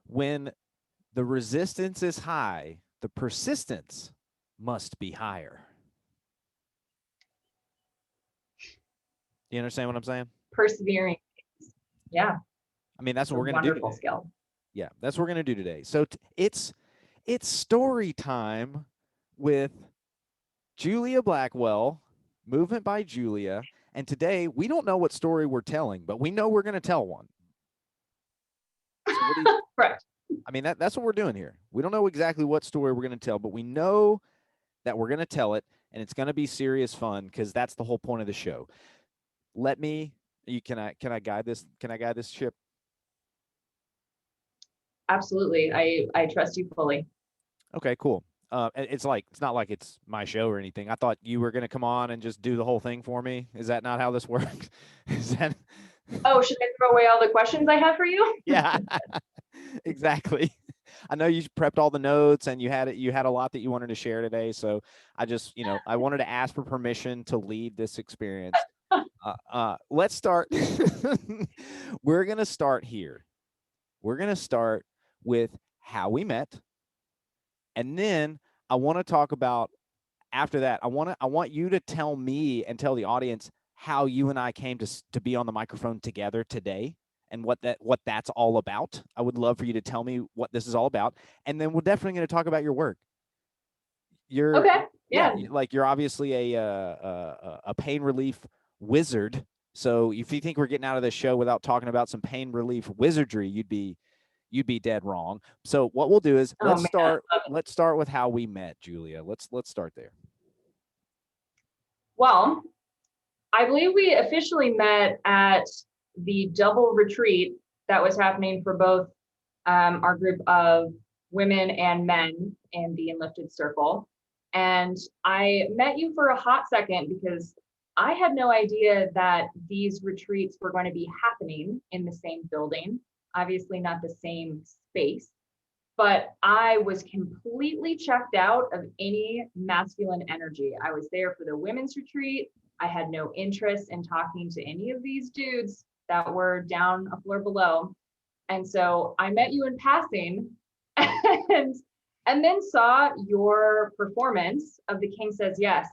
When the resistance is high, the persistence must be higher. You understand what I'm saying? Persevering. Yeah. I mean, that's It's what a we're going to do wonderful today. skill. Yeah, that's what we're going to do today. So it's story time with Julia Blackwell, Movement by Julia. And today we don't know what story we're telling, but we know we're going to tell one. So what do you, Right. I mean, that's what we're doing here. We don't know exactly what story we're going to tell, but we know that we're going to tell it, and it's going to be serious fun because that's the whole point of the show. Let me. Can I guide this? Can I guide this ship? Absolutely. I trust you fully. Okay, cool. It's not like it's my show or anything. I thought you were going to come on and just do the whole thing for me. Is that not how this works? Is that? Oh, should I throw away all the questions I have for you? Yeah, exactly. I know you prepped all the notes and you had a lot that you wanted to share today. So I just, I wanted to ask for permission to lead this experience. Let's start. We're going to start here. We're going to start with how we met. And then I want to talk about after that. I want you to tell me and tell the audience how you and I came to be on the microphone together today and what that's all about. I would love for you to tell me what this is all about. And then we're definitely going to talk about your work. You're Okay. yeah, Yeah. like you're obviously a pain relief wizard. So if you think we're getting out of this show without talking about some pain relief wizardry, you'd be dead wrong. So what we'll do is Oh man. let's start with how we met, Julia. Let's start there. Well, I believe we officially met at the double retreat that was happening for both our group of women and men in the Enlifted Circle. And I met you for a hot second because I had no idea that these retreats were going to be happening in the same building, obviously not the same space, but I was completely checked out of any masculine energy. I was there for the women's retreat. I had no interest in talking to any of these dudes that were down a floor below. And so I met you in passing and and then saw your performance of The King Says Yes.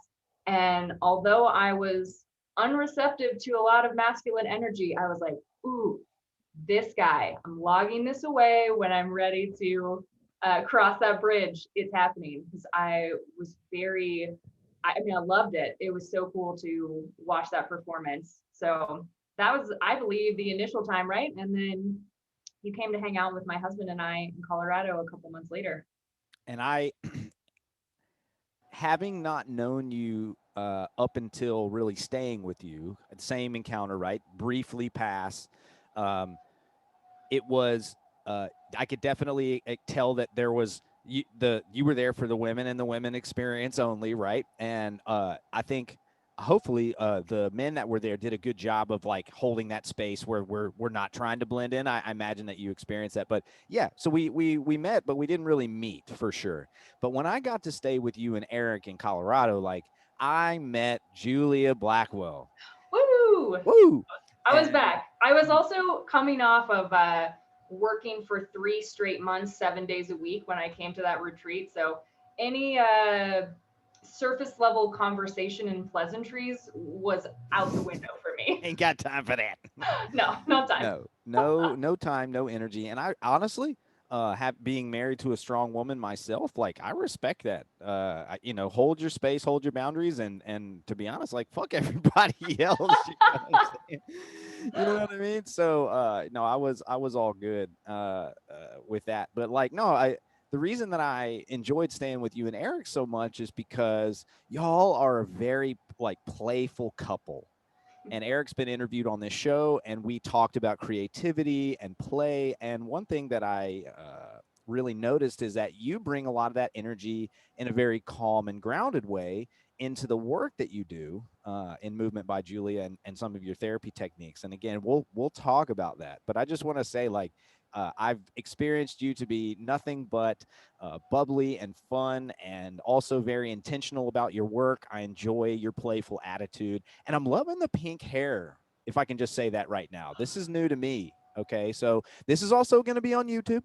And although I was unreceptive to a lot of masculine energy, I was like, ooh, this guy, I'm logging this away when I'm ready to cross that bridge. It's happening because I was I mean, I loved it. It was so cool to watch that performance. So that was, I believe, the initial time, right? And then you came to hang out with my husband and I in Colorado a couple months later. And I, having not known you up until really staying with you, same encounter, right? Briefly pass. Um, it was I could definitely tell that there was you were there for the women and the women experience only, right? And I think hopefully the men that were there did a good job of like holding that space where we're not trying to blend in. I imagine that you experienced that, but yeah, so we met, but we didn't really meet for sure. But when I got to stay with you and Eric in Colorado, like I met Julia Blackwell. Woo! Woo! I was And back. I was also coming off of working for 3 straight months, 7 days a week when I came to that retreat. So any surface level conversation and pleasantries was out the window for me. ain't got time for that. No, no time. No time, no energy. And I honestly, have being married to a strong woman myself, like I respect that. Hold your space, hold your boundaries, and to be honest, like fuck everybody else. You know what I'm saying? You know what I mean? So, no, I was all good with that. But like, no, the reason that I enjoyed staying with you and Eric so much is because y'all are a very like playful couple, and Eric's been interviewed on this show, and we talked about creativity and play. And one thing that I really noticed is that you bring a lot of that energy in a very calm and grounded way into the work that you do in Movement by Julia and some of your therapy techniques. And again, we'll talk about that. But I just want to say, like, I've experienced you to be nothing but bubbly and fun, and also very intentional about your work. I enjoy your playful attitude, and I'm loving the pink hair. If I can just say that right now, this is new to me. Okay, so this is also going to be on YouTube.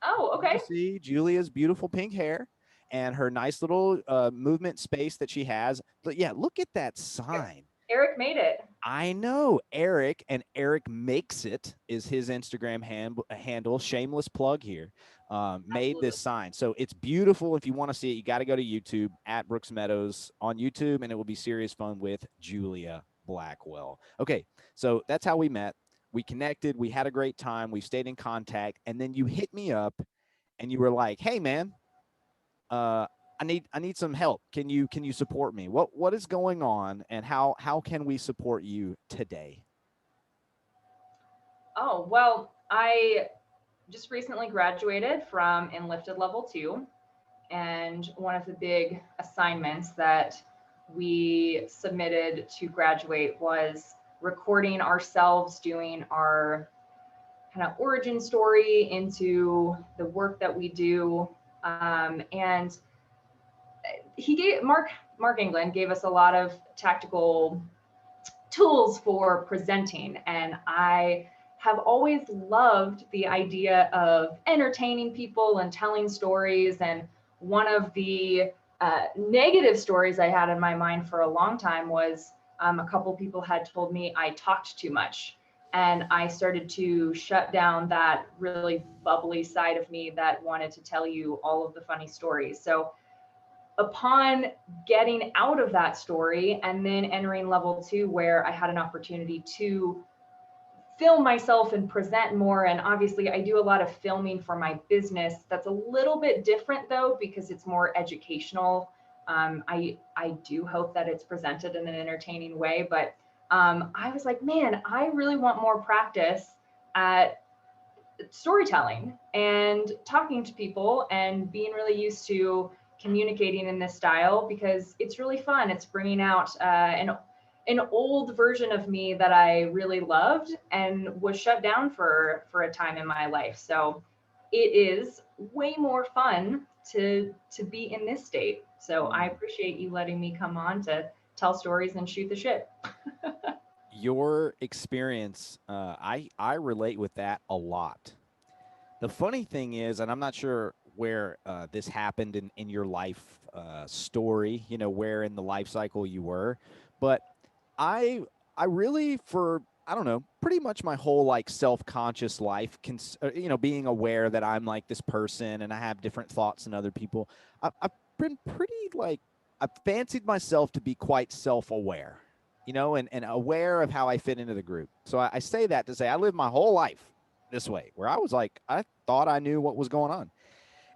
Oh, You okay. see Julia's beautiful pink hair and her nice little movement space that she has. But yeah, look at that sign. Eric made it. I know Eric, and Eric Makes It is his Instagram handle. Shameless plug here. Made Absolutely. this sign, so it's beautiful. If you want to see it, you got to go to YouTube at Brooks Meadows on YouTube, and it will be Serious Fun with Julia Blackwell. Okay, so that's how we met. We connected. We had a great time. We stayed in contact, and then you hit me up, and you were like, "Hey, man, uh, I need some help. Can you support me? What is going on, and how can we support you today?" Oh, well, I just recently graduated from Enlifted Level 2. And one of the big assignments that we submitted to graduate was recording ourselves doing our kind of origin story into the work that we do. And he gave Mark England gave us a lot of tactical tools for presenting, and I have always loved the idea of entertaining people and telling stories. And one of the negative stories I had in my mind for a long time was a couple people had told me I talked too much. And I started to shut down that really bubbly side of me that wanted to tell you all of the funny stories. So upon getting out of that story and then entering level 2, where I had an opportunity to film myself and present more, and obviously I do a lot of filming for my business. That's a little bit different though, because it's more educational. I do hope that it's presented in an entertaining way, but I was like, man, I really want more practice at storytelling and talking to people and being really used to communicating in this style, because it's really fun. It's bringing out an old version of me that I really loved and was shut down for a time in my life. So it is way more fun to be in this state. So I Mm. appreciate you letting me come on to tell stories and shoot the shit. Your experience, I relate with that a lot. The funny thing is, and I'm not sure where this happened in your life story, where in the life cycle you were, but I I really, for I don't know, pretty much my whole like self-conscious life, being aware that I'm like this person and I have different thoughts than other people. I've been pretty like I've fancied myself to be quite self-aware, and aware of how I fit into the group. So I say that to say I lived my whole life this way, where I was like, I thought I knew what was going on.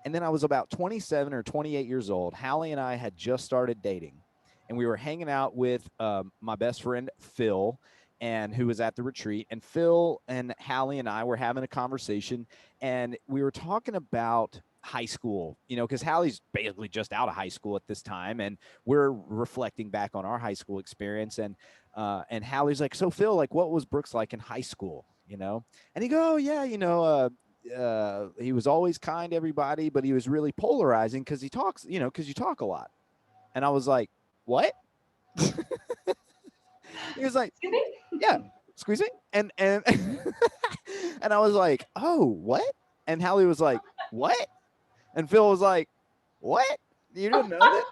And then I was about 27 or 28 years old. Hallie and I had just started dating, and we were hanging out with my best friend, Phil, and who was at the retreat. And Phil and Hallie and I were having a conversation, and we were talking about high school, because Hallie's basically just out of high school at this time. And we're reflecting back on our high school experience. And Hallie's like, so Phil, like, what was Brooks like in high school? And he go, oh, yeah, he was always kind to everybody, but he was really polarizing because he talks, because you talk a lot. And I was like, what? He was like, Excuse me? yeah, excuse me. And and I was like, oh, what? And Hallie was like, what? And Phil was like, what? You didn't know that?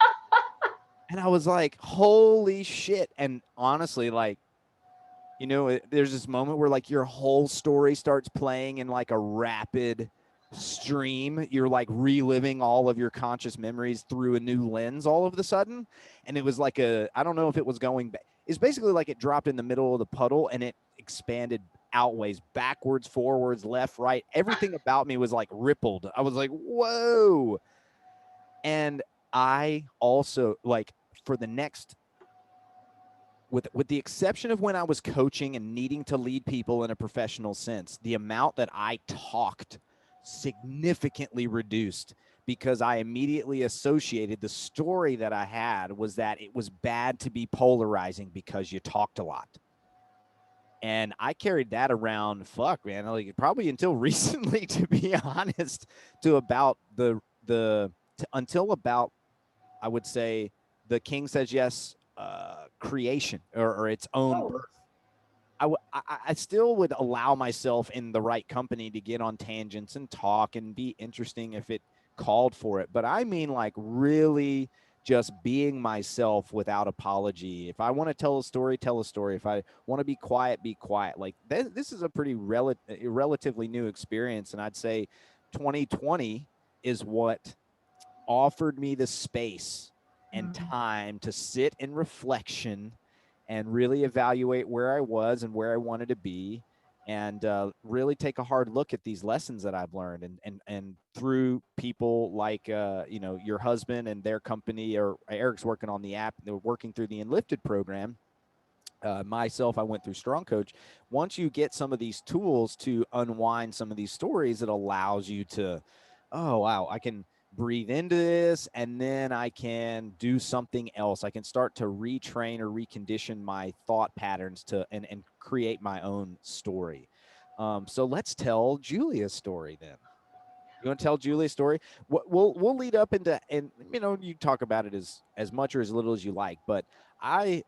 And I was like, holy shit. And honestly, like, there's this moment where like your whole story starts playing in like a rapid stream. You're like reliving all of your conscious memories through a new lens all of a sudden. And it was like I don't know if it was going back. It's basically like it dropped in the middle of the puddle and it expanded outways, backwards, forwards, left, right. Everything about me was like rippled. I was like, whoa. And I also like for the next with the exception of when I was coaching and needing to lead people in a professional sense, the amount that I talked significantly reduced because I immediately associated the story that I had was that it was bad to be polarizing because you talked a lot. And I carried that around, fuck, man, like probably until recently, to be honest, to about until about, I would say, the King Says Yes creation or its own Oh, birth. I still would allow myself in the right company to get on tangents and talk and be interesting if it called for it. But I mean, like, really just being myself without apology. If I want to tell a story, tell a story. If I want to be quiet, be quiet. Like, this is a pretty relatively new experience. And I'd say 2020 is what offered me the space and Mm. time to sit in reflection and really evaluate where I was and where I wanted to be, and really take a hard look at these lessons that I've learned, and through people like your husband and their company, or Eric's working on the app. They're working through the Enlifted program. Myself, I went through Strong Coach. Once you get some of these tools to unwind some of these stories, it allows you to, oh wow, I can breathe into this, and then I can do something else. I can start to retrain or recondition my thought patterns to and create my own story. So let's tell Julia's story then. You want to tell Julia's story? We'll lead up into, and you talk about it as much or as little as you like. But I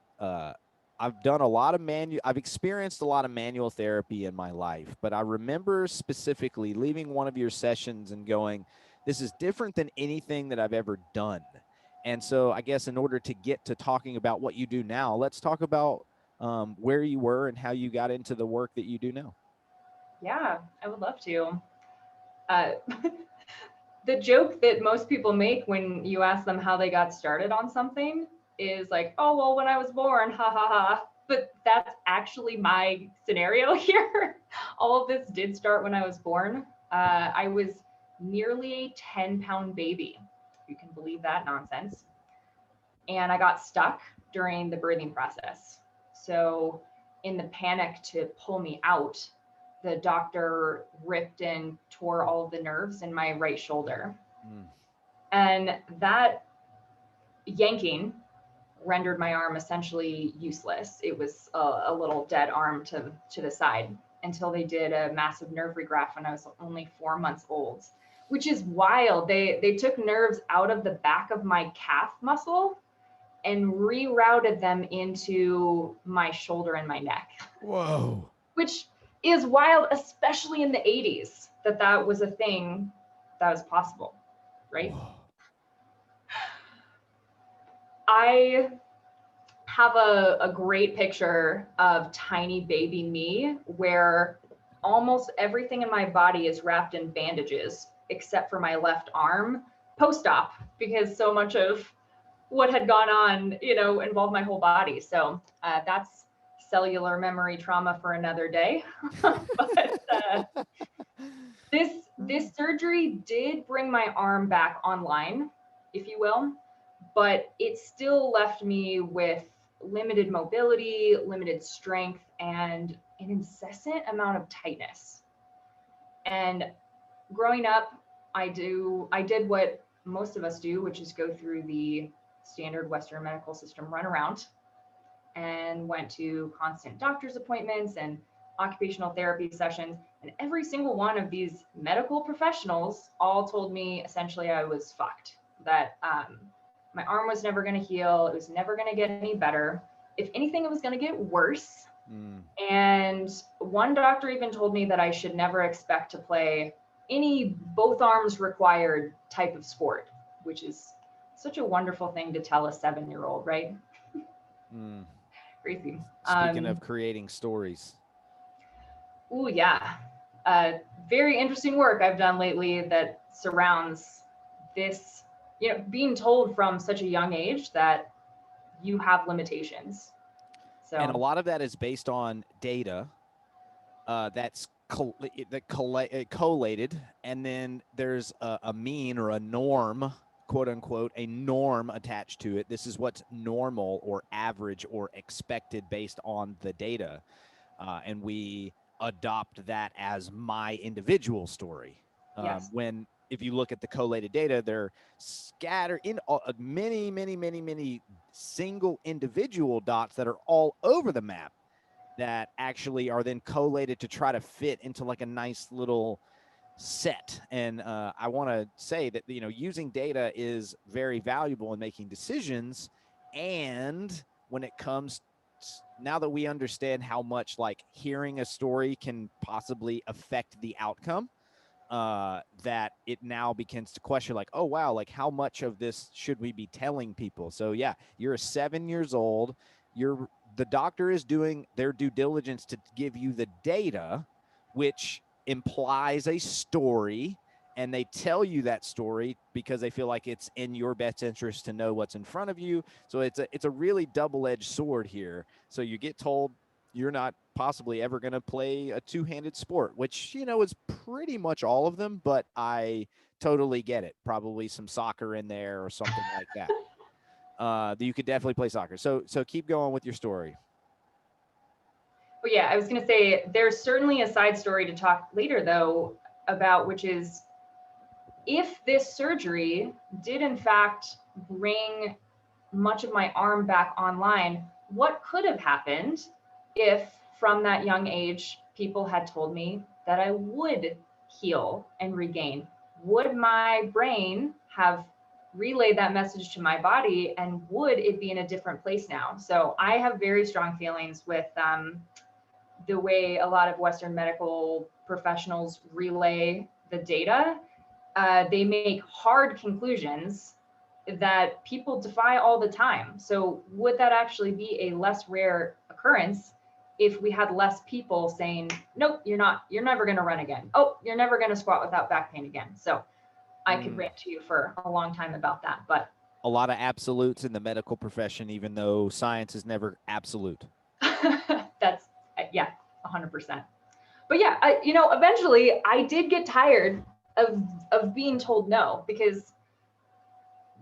I've done a lot of I've experienced a lot of manual therapy in my life. But I remember specifically leaving one of your sessions and going, "This is different than anything that I've ever done." And so I guess in order to get to talking about what you do now, let's talk about where you were and how you got into the work that you do now. Yeah, I would love to. Uh, the joke that most people make when you ask them how they got started on something is like, oh, well, when I was born, ha ha ha. But that's actually my scenario here. All of this did start when I was born. I was nearly a 10-pound baby. You can believe that nonsense. And I got stuck during the birthing process. So, in the panic to pull me out, the doctor ripped and tore all of the nerves in my right shoulder. Mm. And that yanking rendered my arm essentially useless. It was a little dead arm to the side until they did a massive nerve regraft when I was only 4 months old, which is wild. They took nerves out of the back of my calf muscle and rerouted them into my shoulder and my neck, Whoa. which is wild, especially in the 80s, that was a thing that was possible, right? Whoa. I have a great picture of tiny baby me where almost everything in my body is wrapped in bandages except for my left arm post-op, because so much of what had gone on, involved my whole body. So that's cellular memory trauma for another day. But this surgery did bring my arm back online, if you will, but it still left me with limited mobility, limited strength, and an incessant amount of tightness. And growing up, I did what most of us do, which is go through the standard Western medical system runaround, and went to constant doctor's appointments and occupational therapy sessions. And every single one of these medical professionals all told me essentially I was fucked, that my arm was never going to heal. It was never going to get any better. If anything, it was going to get worse. Mm. And one doctor even told me that I should never expect to play any both arms required type of sport, which is such a wonderful thing to tell a 7-year-old, right? Mm. Crazy. Speaking of creating stories. Ooh, yeah. Very interesting work I've done lately that surrounds this, being told from such a young age that you have limitations. And a So, lot of that is based on data that's collated, and then there's a mean or a norm, quote unquote, a norm attached to it. This is what's normal or average or expected based on the data, and we adopt that as my individual story. yes. When if you look at the collated data, they're scattered in many, many, many, many single individual dots that are all over the map, that actually are then collated to try to fit into like a nice little set. And I want to say that using data is very valuable in making decisions, and when it comes now that we understand how much like hearing a story can possibly affect the outcome, that it now begins to question like, oh wow, like how much of this should we be telling people? So yeah, you're 7 years old. You're the doctor is doing their due diligence to give you the data, which implies a story, and they tell you that story because they feel like it's in your best interest to know what's in front of you. So it's a really double-edged sword here. So you get told you're not possibly ever going to play a two-handed sport, which is pretty much all of them, but I totally get it. Probably some soccer in there or something like that. You could definitely play soccer. So keep going with your story. But yeah, I was going to say there's certainly a side story to talk later though about, which is if this surgery did in fact bring much of my arm back online, what could have happened if from that young age people had told me that I would heal and regain? Would my brain have relayed that message to my body, and would it be in a different place now? So I have very strong feelings with the way a lot of Western medical professionals relay the data. They make hard conclusions that people defy all the time. So would that actually be a less rare occurrence if we had less people saying, nope, you're never going to run again. Oh, you're never going to squat without back pain again. So I could rant to you for a long time about that, but A lot of absolutes in the medical profession, even though science is never absolute. that's, yeah, 100%. But yeah, eventually I did get tired of being told no, because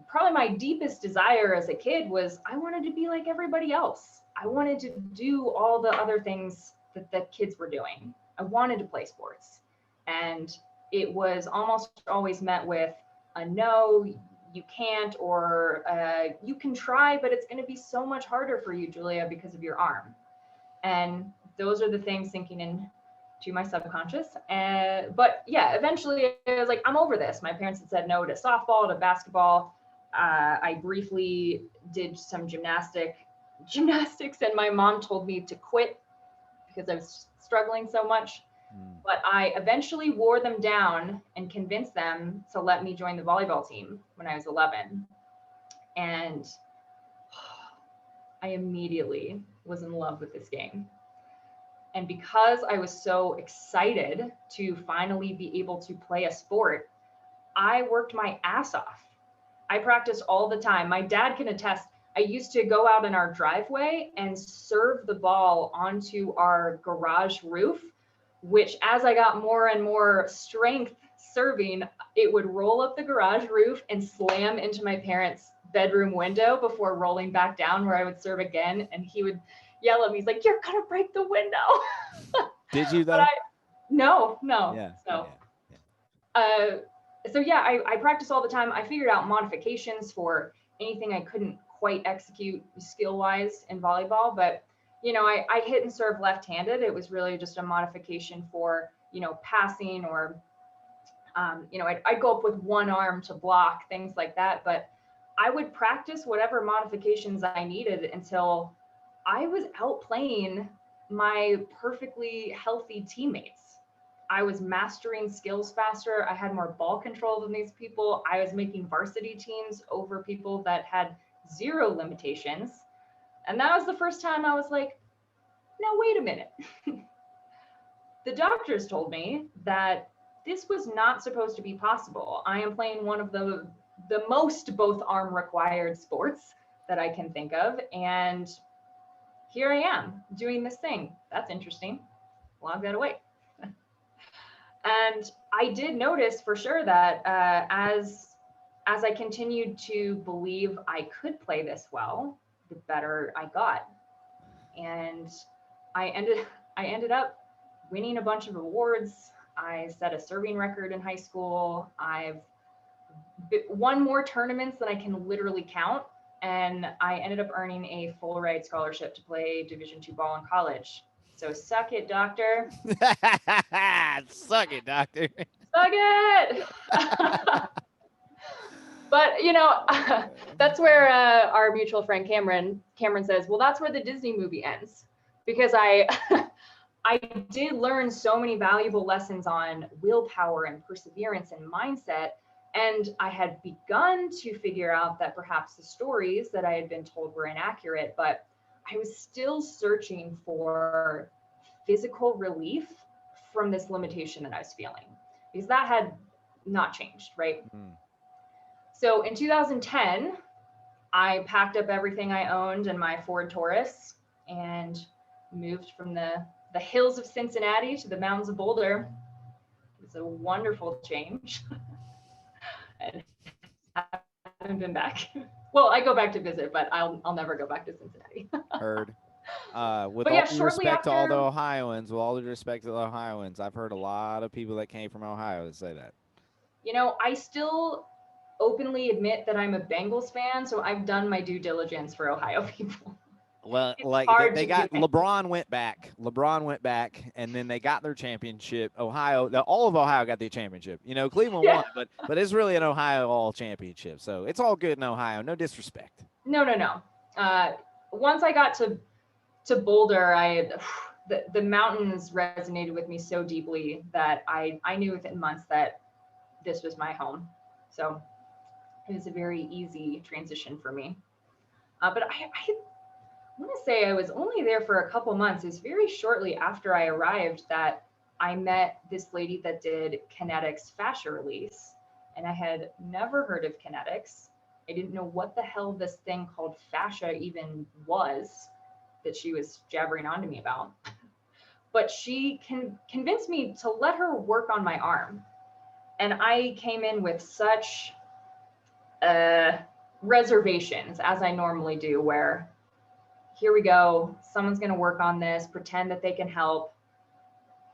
probably my deepest desire as a kid was I wanted to be like everybody else. I wanted to do all the other things that the kids were doing. I wanted to play sports. And it was almost always met with a no, you can't, or you can try, but it's going to be so much harder for you, Julia, because of your arm. And those are the things sinking in to my subconscious. But yeah, eventually I was like, I'm over this. My parents had said no to softball, to basketball. I briefly did some gymnastics, and my mom told me to quit because I was struggling so much. But I eventually wore them down and convinced them to let me join the volleyball team when I was 11. And I immediately was in love with this game. And because I was so excited to finally be able to play a sport, I worked my ass off. I practiced all the time. My dad can attest. I used to go out in our driveway and serve the ball onto our garage roof, which as I got more and more strength serving, it would roll up the garage roof and slam into my parents' bedroom window before rolling back down, where I would serve again. And he would yell at me. He's like, "You're going to break the window." Did you But though? no. Yeah, So, yeah, yeah. uh, so yeah, I practice all the time. I figured out modifications for anything I couldn't quite execute skill wise in volleyball, but I hit and serve left-handed. It was really just a modification for, passing, or, I'd go up with one arm to block, things like that. But I would practice whatever modifications I needed until I was outplaying my perfectly healthy teammates. I was mastering skills faster. I had more ball control than these people. I was making varsity teams over people that had zero limitations. And that was the first time I was like, now, wait a minute. The doctors told me that this was not supposed to be possible. I am playing one of the most both arm required sports that I can think of. And here I am doing this thing. That's interesting. Log that away. And I did notice for sure that as I continued to believe I could play this well, the better I got. And I ended I ended up winning a bunch of awards. I set a serving record in high school. I've won more tournaments than I can literally count, and I ended up earning a full ride scholarship to play Division II ball in college. So suck it, doctor. Suck it, doctor. Suck it. But that's where our mutual friend Cameron says, well, that's where the Disney movie ends, because I did learn so many valuable lessons on willpower and perseverance and mindset. And I had begun to figure out that perhaps the stories that I had been told were inaccurate, but I was still searching for physical relief from this limitation that I was feeling, because that had not changed, right? Mm. So in 2010, I packed up everything I owned in my Ford Taurus and moved from the hills of Cincinnati to the mountains of Boulder. It was a wonderful change. And haven't been back. Well, I go back to visit, but I'll never go back to Cincinnati. Heard. With But all yeah, due shortly respect to all the after, Ohioans, with all due respect to the Ohioans, I've heard a lot of people that came from Ohio that say that. I still openly admit that I'm a Bengals fan, so I've done my due diligence for Ohio people. Well, It's like hard they to do got it. LeBron went back. LeBron went back, and then they got their championship. Ohio, all of Ohio got the championship. Cleveland Yeah. won, but it's really an Ohio all championship. So it's all good in Ohio. No disrespect. No, no, no. Once I got to Boulder, the mountains resonated with me so deeply that I knew within months that this was my home. So it was a very easy transition for me. But I want to say I was only there for a couple months. It was very shortly after I arrived that I met this lady that did Kinetix fascia release. And I had never heard of Kinetix. I didn't know what the hell this thing called fascia even was that she was jabbering on to me about. But she convinced me to let her work on my arm. And I came in with such uh, reservations, as I normally do, where here we go, someone's going to work on this, pretend that they can help.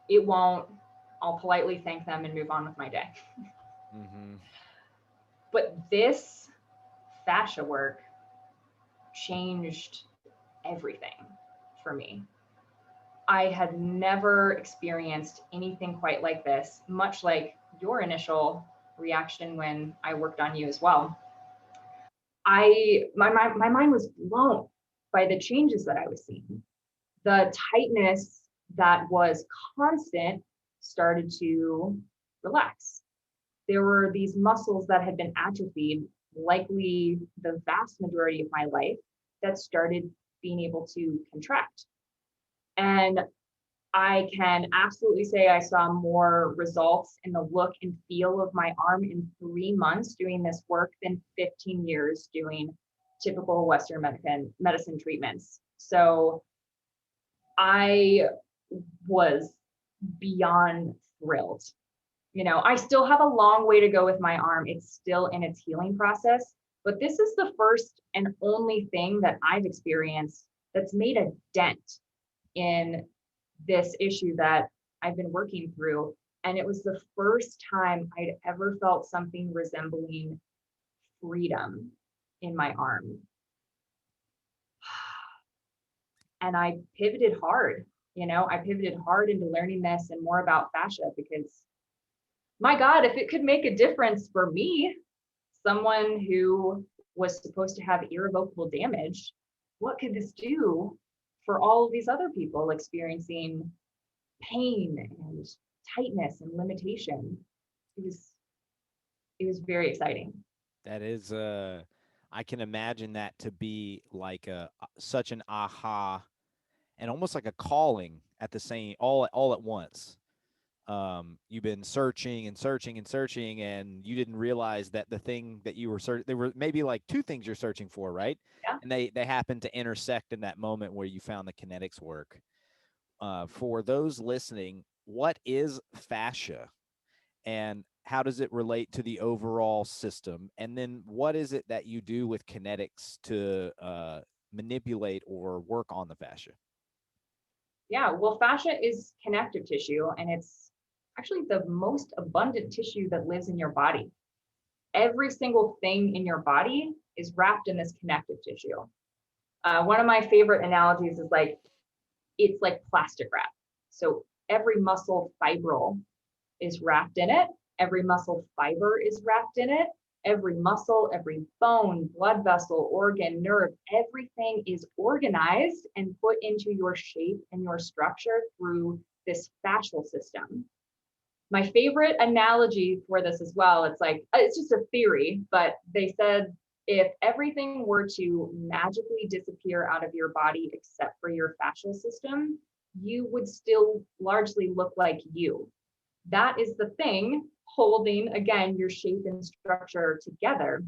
It won't. I'll politely thank them and move on with my day. Mm-hmm. But this fascia work changed everything for me. I had never experienced anything quite like this, much like your initial reaction when I worked on you as well. My mind was blown by the changes that I was seeing. The tightness that was constant started to relax. There were these muscles that had been atrophied, likely the vast majority of my life, that started being able to contract. And I can absolutely say I saw more results in the look and feel of my arm in 3 months doing this work than 15 years doing typical Western medicine treatments. So I was beyond thrilled. I still have a long way to go with my arm. It's still in its healing process, but this is the first and only thing that I've experienced that's made a dent in this issue that I've been working through. And it was the first time I'd ever felt something resembling freedom in my arm. And I pivoted hard. I pivoted hard into learning this and more about fascia because, my God, if it could make a difference for me, someone who was supposed to have irrevocable damage, what could this do for all of these other people experiencing pain and tightness and limitation? It was very exciting. That is, I can imagine that to be like such an aha and almost like a calling at the same all at once. You've been searching and searching and searching, and you didn't realize that the thing that you were searching, there were maybe like two things you're searching for, right? Yeah. And they happen to intersect in that moment where you found the Kinetix work. For those listening, what is fascia, and how does it relate to the overall system? And then what is it that you do with Kinetix to manipulate or work on the fascia? Yeah. Well, fascia is connective tissue, and it's actually the most abundant tissue that lives in your body. Every single thing in your body is wrapped in this connective tissue. One of my favorite analogies is like it's like plastic wrap. So every muscle fibril is wrapped in it. Every muscle fiber is wrapped in it. Every muscle, every bone, blood vessel, organ, nerve, everything is organized and put into your shape and your structure through this fascial system. My favorite analogy for this as well, it's like, it's just a theory, but they said if everything were to magically disappear out of your body except for your fascial system, you would still largely look like you. That is the thing holding, again, your shape and structure together.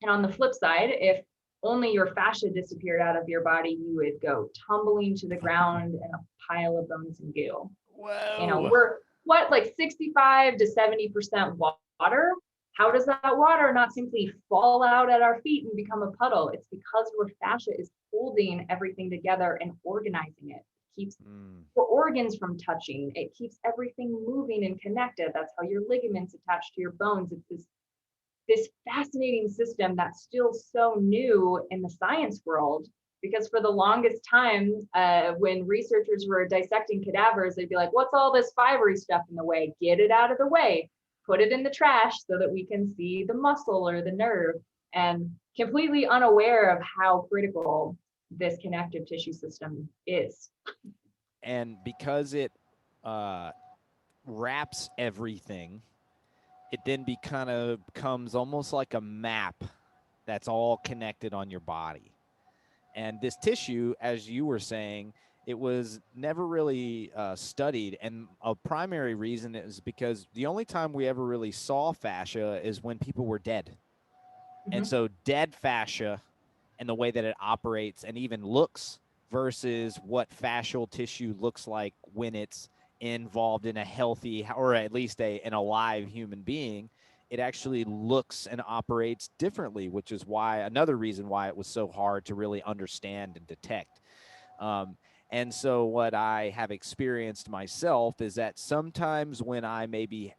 And on the flip side, if only your fascia disappeared out of your body, you would go tumbling to the ground in a pile of bones and goo. Whoa. We're what, like 65 to 70% water. How does that water not simply fall out at our feet and become a puddle? It's because your fascia is holding everything together and organizing it. It keeps your organs from touching. It keeps everything moving and connected. That's how your ligaments attach to your bones. It's this fascinating system that's still so new in the science world, because for the longest time, when researchers were dissecting cadavers, they'd be like, what's all this fibery stuff in the way? Get it out of the way, put it in the trash so that we can see the muscle or the nerve, and completely unaware of how critical this connective tissue system is. And because it uh, wraps everything, it then kind of becomes almost like a map that's all connected on your body. And this tissue, as you were saying, it was never really studied. And a primary reason is because the only time we ever really saw fascia is when people were dead. And Mm-hmm. so dead fascia and the way that it operates and even looks versus what fascial tissue looks like when it's involved in a healthy or at least an alive human being, it actually looks and operates differently, which is why another reason why it was so hard to really understand and detect. Um, and so, what I have experienced myself is that sometimes when I maybe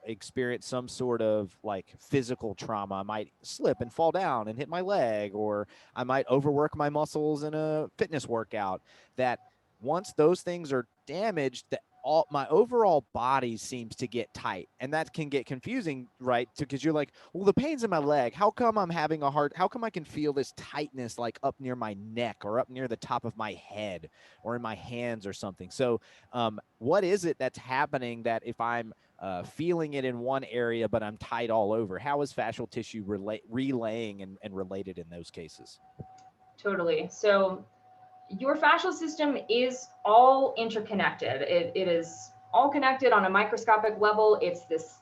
experience some sort of like physical trauma, I might slip and fall down and hit my leg, or I might overwork my muscles in a fitness workout. That once those things are damaged, that all my overall body seems to get tight, and that can get confusing, right? Because you're like, well, the pain's in my leg, how come I'm having a hard, how come I can feel this tightness like up near my neck or up near the top of my head or in my hands or something? So what is it that's happening that if I'm feeling it in one area but I'm tight all over? How is fascial tissue relaying and related in those cases? Totally. So your fascial system is all interconnected. It is all connected on a microscopic level. It's this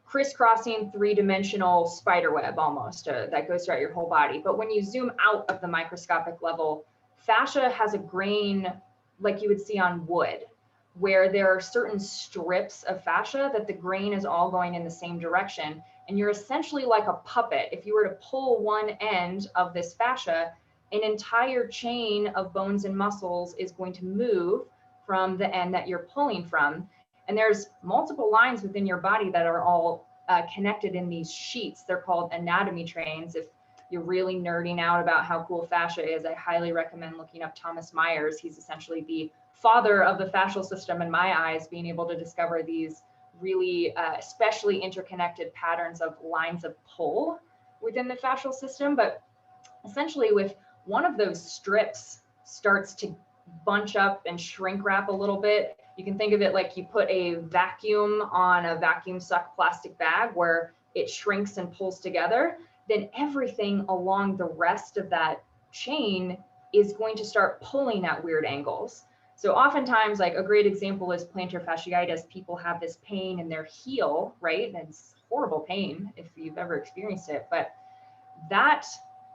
crisscrossing three-dimensional spider web almost that goes throughout your whole body. But when you zoom out of the microscopic level, fascia has a grain like you would see on wood, where there are certain strips of fascia that the grain is all going in the same direction. And you're essentially like a puppet. If you were to pull one end of this fascia, an entire chain of bones and muscles is going to move from the end that you're pulling from. And there's multiple lines within your body that are all connected in these sheets. They're called anatomy trains. If you're really nerding out about how cool fascia is, I highly recommend looking up Thomas Myers. He's essentially the father of the fascial system in my eyes, being able to discover these really especially interconnected patterns of lines of pull within the fascial system. But essentially, with one of those strips starts to bunch up and shrink wrap a little bit, you can think of it like you put a vacuum on a vacuum suck plastic bag where it shrinks and pulls together, then everything along the rest of that chain is going to start pulling at weird angles. So oftentimes, like a great example is plantar fasciitis. People have this pain in their heel, right? And it's horrible pain if you've ever experienced it. But that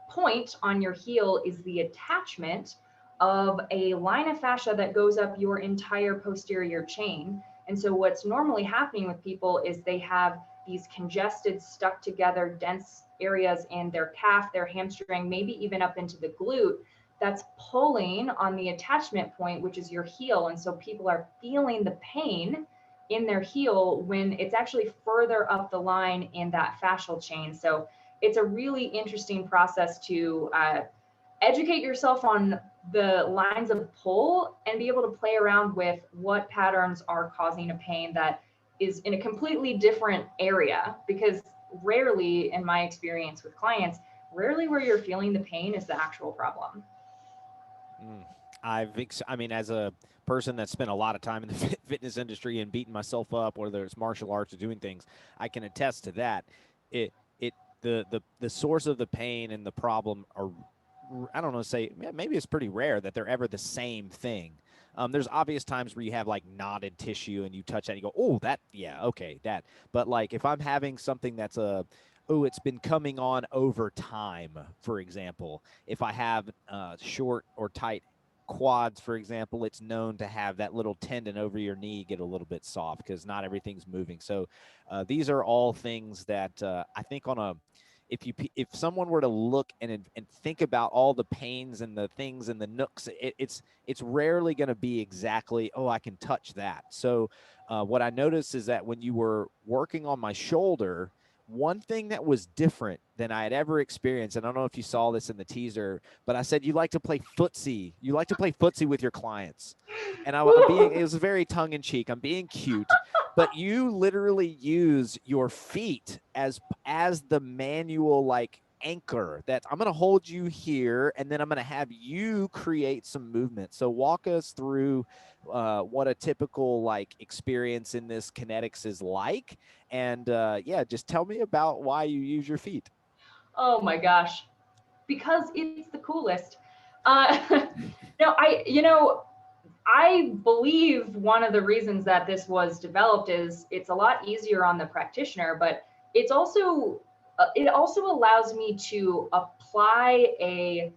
point on your heel is the attachment of a line of fascia that goes up your entire posterior chain. And so what's normally happening with people is they have these congested, stuck together, dense areas in their calf, their hamstring, maybe even up into the glute, that's pulling on the attachment point, which is your heel. And so people are feeling the pain in their heel when it's actually further up the line in that fascial chain. So it's a really interesting process to educate yourself on the lines of pull and be able to play around with what patterns are causing a pain that is in a completely different area. Because rarely, in my experience with clients, rarely where you're feeling the pain is the actual problem. Mm. I mean, as a person that spent a lot of time in the fitness industry and beating myself up, whether it's martial arts or doing things, I can attest to that. It, it, the source of the pain and the problem are, I don't know, say maybe it's pretty rare that they're ever the same thing. There's obvious times where you have like knotted tissue and you touch that and you go, oh, that, yeah, okay, that. But like if I'm having something that's oh, it's been coming on over time, for example, if I have short or tight quads, for example, it's known to have that little tendon over your knee get a little bit soft because not everything's moving. So these are all things that I think on a if someone were to look and think about all the pains and the things and the nooks, it's rarely going to be exactly, oh, I can touch that. So what I noticed is that when you were working on my shoulder, one thing that was different than I had ever experienced, and I don't know if you saw this in the teaser, but I said you like to play footsie. You like to play footsie with your clients. And I'm being, it was very tongue in cheek. I'm being cute, but you literally use your feet as the manual like anchor that I'm going to hold you here and then I'm going to have you create some movement. So walk us through what a typical like experience in this kinetics is like, and yeah, just tell me about why you use your feet. Oh my gosh, because it's the coolest. Uh, no, I believe one of the reasons that this was developed is it's a lot easier on the practitioner, but it also allows me to apply a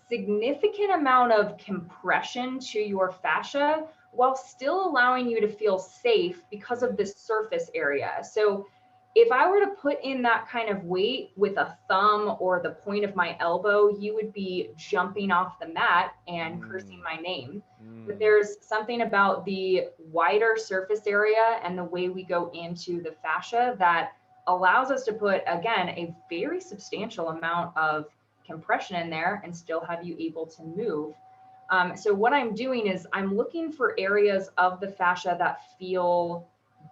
significant amount of compression to your fascia while still allowing you to feel safe because of this surface area. So if I were to put in that kind of weight with a thumb or the point of my elbow, you would be jumping off the mat and cursing Mm, my name. But mm, there's something about the wider surface area and the way we go into the fascia that allows us to put, again, a very substantial amount of compression in there and still have you able to move. So what I'm doing is I'm looking for areas of the fascia that feel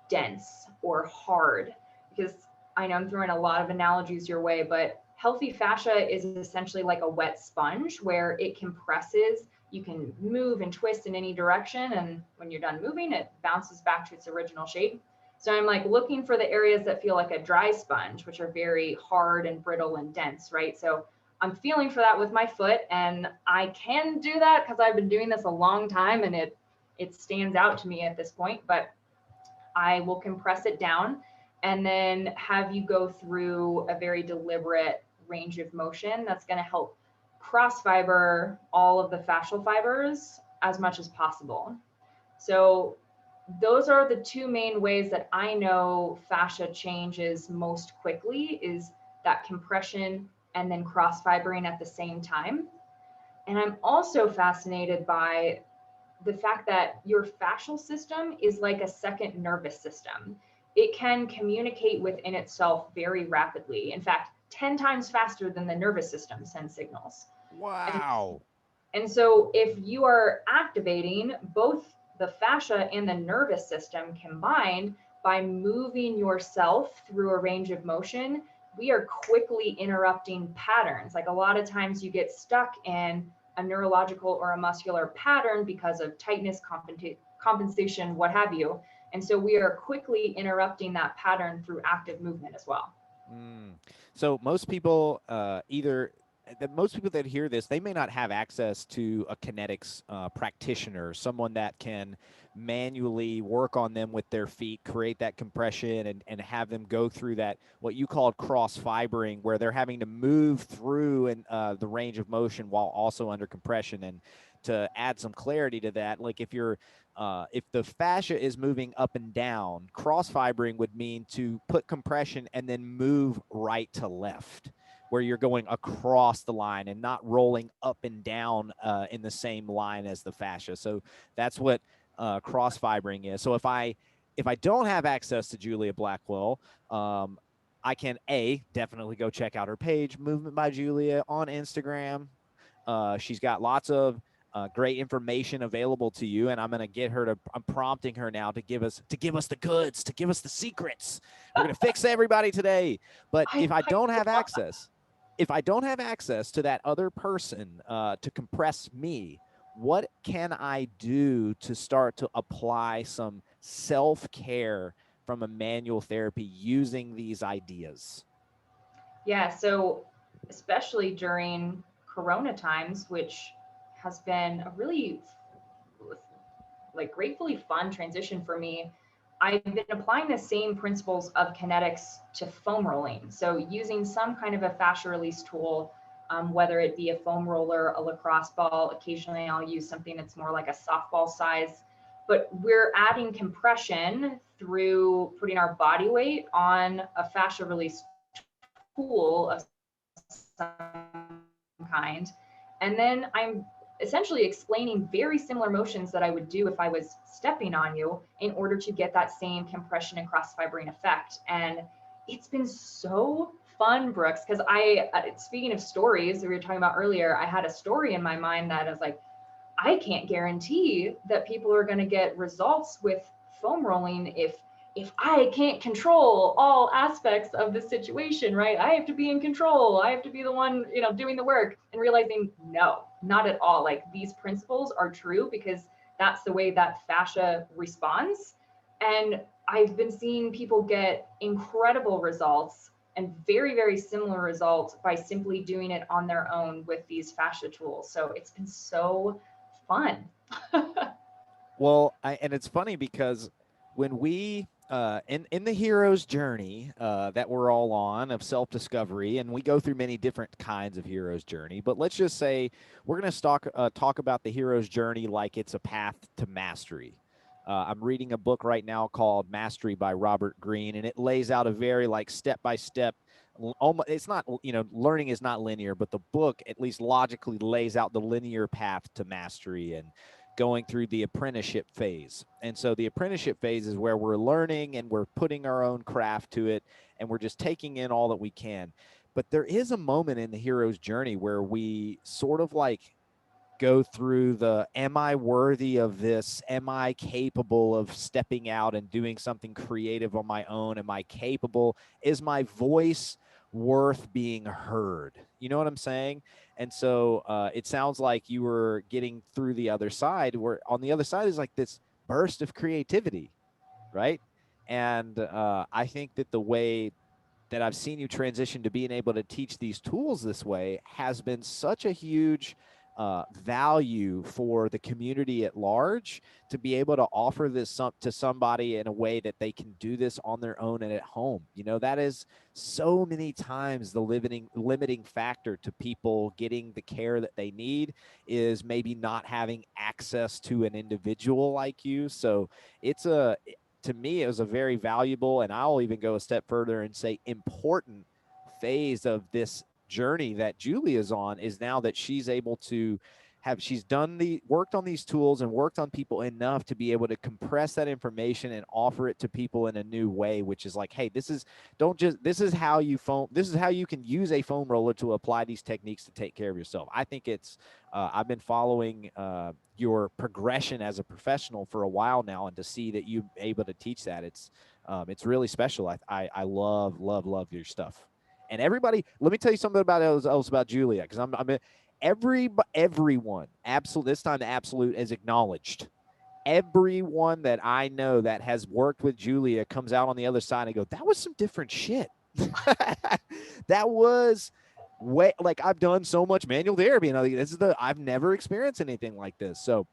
dense or hard, because I know I'm throwing a lot of analogies your way, but healthy fascia is essentially like a wet sponge where it compresses. You can move and twist in any direction, and when you're done moving, it bounces back to its original shape. So I'm like looking for the areas that feel like a dry sponge, which are very hard and brittle and dense, right? So I'm feeling for that with my foot, and I can do that because I've been doing this a long time, and it stands out to me at this point. But I will compress it down and then have you go through a very deliberate range of motion that's going to help cross fiber all of the fascial fibers as much as possible. So those are the two main ways that I know fascia changes most quickly, is that compression and then cross fibering at the same time. And I'm also fascinated by the fact that your fascial system is like a second nervous system. It can communicate within itself very rapidly. In fact, 10 times faster than the nervous system sends signals. And, wow. and so if you are activating both the fascia and the nervous system combined by moving yourself through a range of motion, we are quickly interrupting patterns. Like a lot of times you get stuck in a neurological or a muscular pattern because of tightness, compensation, what have you. And so we are quickly interrupting that pattern through active movement as well. Mm. So most people either the most people that hear this, they may not have access to a kinetics practitioner, someone that can manually work on them with their feet, create that compression, and have them go through that what you called cross fibering, where they're having to move through and the range of motion while also under compression. And to add some clarity to that, like if the fascia is moving up and down, cross fibering would mean to put compression and then move right to left, where you're going across the line and not rolling up and down in the same line as the fascia. So that's what cross fibering is. So if I don't have access to Julia Blackwell, I can definitely go check out her page, Movement by Julia, on Instagram. She's got lots of great information available to you, and I'm going to get her to. I'm prompting her now to give us the goods, to give us the secrets. We're going to fix everybody today. But I, I if I don't have access to that other person to compress me, what can I do to start to apply some self care from a manual therapy using these ideas? Yeah, so especially during Corona times, which has been a really like gratefully fun transition for me, I've been applying the same principles of kinetics to foam rolling. So using some kind of a fascia release tool, whether it be a foam roller, a lacrosse ball, occasionally I'll use something that's more like a softball size, but we're adding compression through putting our body weight on a fascia release tool of some kind. And then I'm essentially explaining very similar motions that I would do if I was stepping on you in order to get that same compression and cross fibering effect. And it's been so fun, Brooks, because speaking of stories we were talking about earlier, I had a story in my mind that I was like, I can't guarantee that people are going to get results with foam rolling if I can't control all aspects of the situation, right? I have to be in control. I have to be the one, doing the work, and realizing no, not at all. Like these principles are true because that's the way that fascia responds. And I've been seeing people get incredible results and very, very similar results by simply doing it on their own with these fascia tools. So it's been so fun. Well, and it's funny because when we in the hero's journey that we're all on of self discovery, and we go through many different kinds of hero's journey, but let's just say we're going to talk about the hero's journey like it's a path to mastery. I'm reading a book right now called Mastery by Robert Greene, and it lays out a very like step by step. It's not, learning is not linear, but the book at least logically lays out the linear path to mastery and going through the apprenticeship phase. And so the apprenticeship phase is where we're learning and we're putting our own craft to it and we're just taking in all that we can. But there is a moment in the hero's journey where we sort of like go through the am I worthy of this? Am I capable of stepping out and doing something creative on my own? Am I capable? Is my voice worth being heard? You know what I'm saying? And so it sounds like you were getting through the other side, where on the other side is like this burst of creativity, right? And I think that the way that I've seen you transition to being able to teach these tools this way has been such a huge value for the community at large to be able to offer this to somebody in a way that they can do this on their own and at home. That is so many times the limiting factor to people getting the care that they need is maybe not having access to an individual like you. So it's to me, it was a very valuable, and I'll even go a step further and say important phase of this journey that Julia is on, is now that she's able to she's worked on these tools and worked on people enough to be able to compress that information and offer it to people in a new way, which is like, hey, this is how you can use a foam roller to apply these techniques to take care of yourself. I think I've been following your progression as a professional for a while now, and to see that you're able to teach that, it's really special. I love your stuff. And everybody, let me tell you something else about Julia, because everyone, absolute, this time the absolute is acknowledged. Everyone that I know that has worked with Julia comes out on the other side and go, that was some different shit. That was way, like, I've done so much manual therapy, and I've never experienced anything like this. So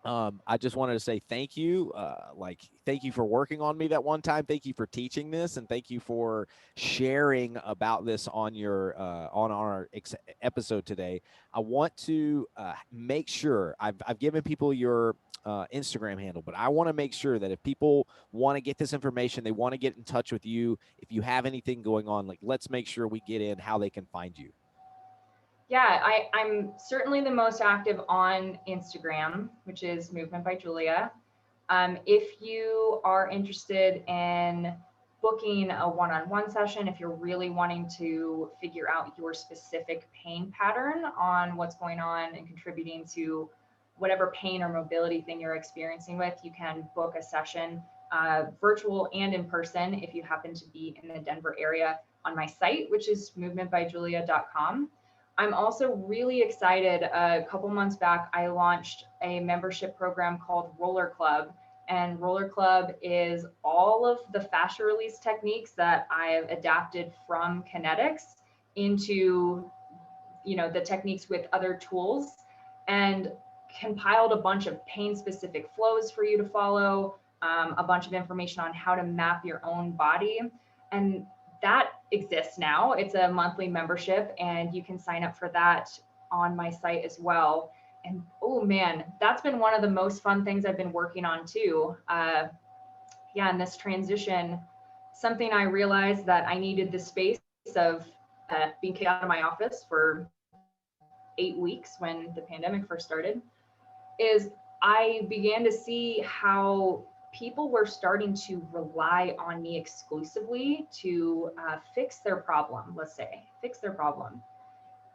I just wanted to say thank you. Thank you for working on me that one time. Thank you for teaching this, and thank you for sharing about this on our episode today. I want to make sure I've given people your Instagram handle, but I want to make sure that if people want to get this information, they want to get in touch with you. If you have anything going on, like, let's make sure we get in how they can find you. Yeah, I'm certainly the most active on Instagram, which is Movement by Julia. If you are interested in booking a one-on-one session if you're really wanting to figure out your specific pain pattern on what's going on and contributing to whatever pain or mobility thing you're experiencing with. You can book a session, virtual and in person, if you happen to be in the Denver area, on my site, which is movementbyjulia.com. I'm also really excited. A couple months back, I launched a membership program called Roller Club. And Roller Club is all of the fascia release techniques that I have adapted from Kinetix into, the techniques with other tools, and compiled a bunch of pain specific flows for you to follow, a bunch of information on how to map your own body. And that exists now. It's a monthly membership, and you can sign up for that on my site as well. And oh man, that's been one of the most fun things I've been working on too. Yeah, in this transition, something I realized that I needed the space of being kicked out of my office for 8 weeks when the pandemic first started, is I began to see how people were starting to rely on me exclusively to fix their problem, let's say, fix their problem.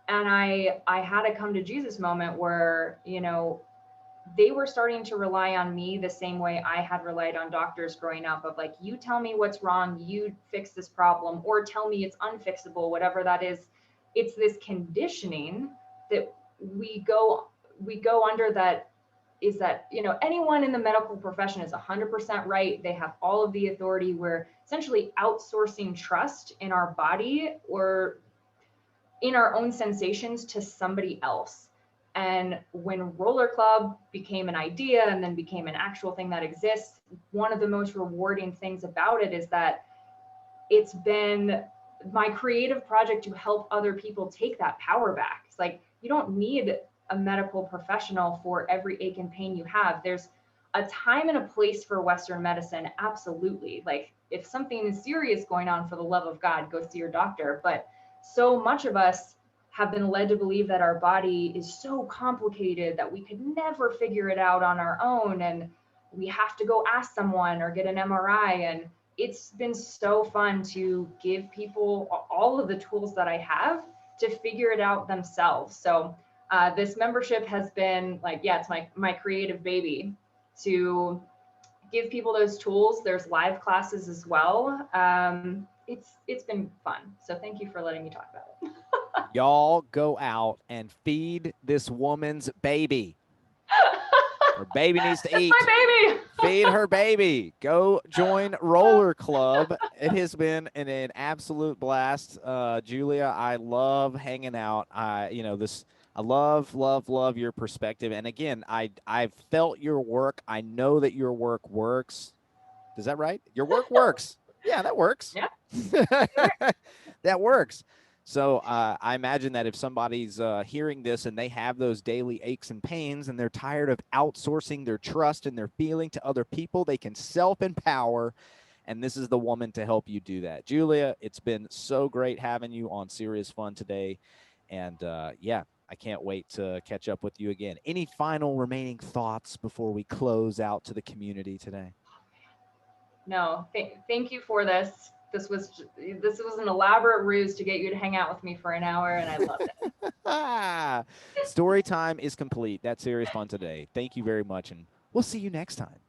And I had a come to Jesus moment where, they were starting to rely on me the same way I had relied on doctors growing up, of like, you tell me what's wrong, you fix this problem, or tell me it's unfixable, whatever that is. It's this conditioning that we go under, that is that, anyone in the medical profession is 100% right. They have all of the authority. We're essentially outsourcing trust in our body or in our own sensations to somebody else. And when Roller Club became an idea and then became an actual thing that exists, one of the most rewarding things about it is that it's been my creative project to help other people take that power back. It's like, you don't need a medical professional for every ache and pain you have. There's a time and a place for Western medicine, absolutely. Like, if something is serious going on, for the love of God, go see your doctor. But so much of us have been led to believe that our body is so complicated that we could never figure it out on our own, and we have to go ask someone or get an MRI. And it's been so fun to give people all of the tools that I have to figure it out themselves. So this membership has been like, yeah, it's my creative baby, to give people those tools. There's live classes as well. It's been fun. So thank you for letting me talk about it. Y'all go out and feed this woman's baby. Her baby needs to It's eat. my baby. Feed her baby. Go join Roller Club. It has been an absolute blast, Julia. I love hanging out. I love your perspective. And again, I've felt your work. I know that your work works. Is that right? Your work works. Yeah, that works. Yeah. That works. So I imagine that if somebody's hearing this and they have those daily aches and pains and they're tired of outsourcing their trust and their feeling to other people, they can self-empower. And this is the woman to help you do that. Julia, it's been so great having you on Serious.Fun today. And yeah, I can't wait to catch up with you again. Any final remaining thoughts before we close out to the community today? No, thank you for this. This was an elaborate ruse to get you to hang out with me for an hour, and I loved it. Story time is complete. That's Serious.Fun today. Thank you very much, and we'll see you next time.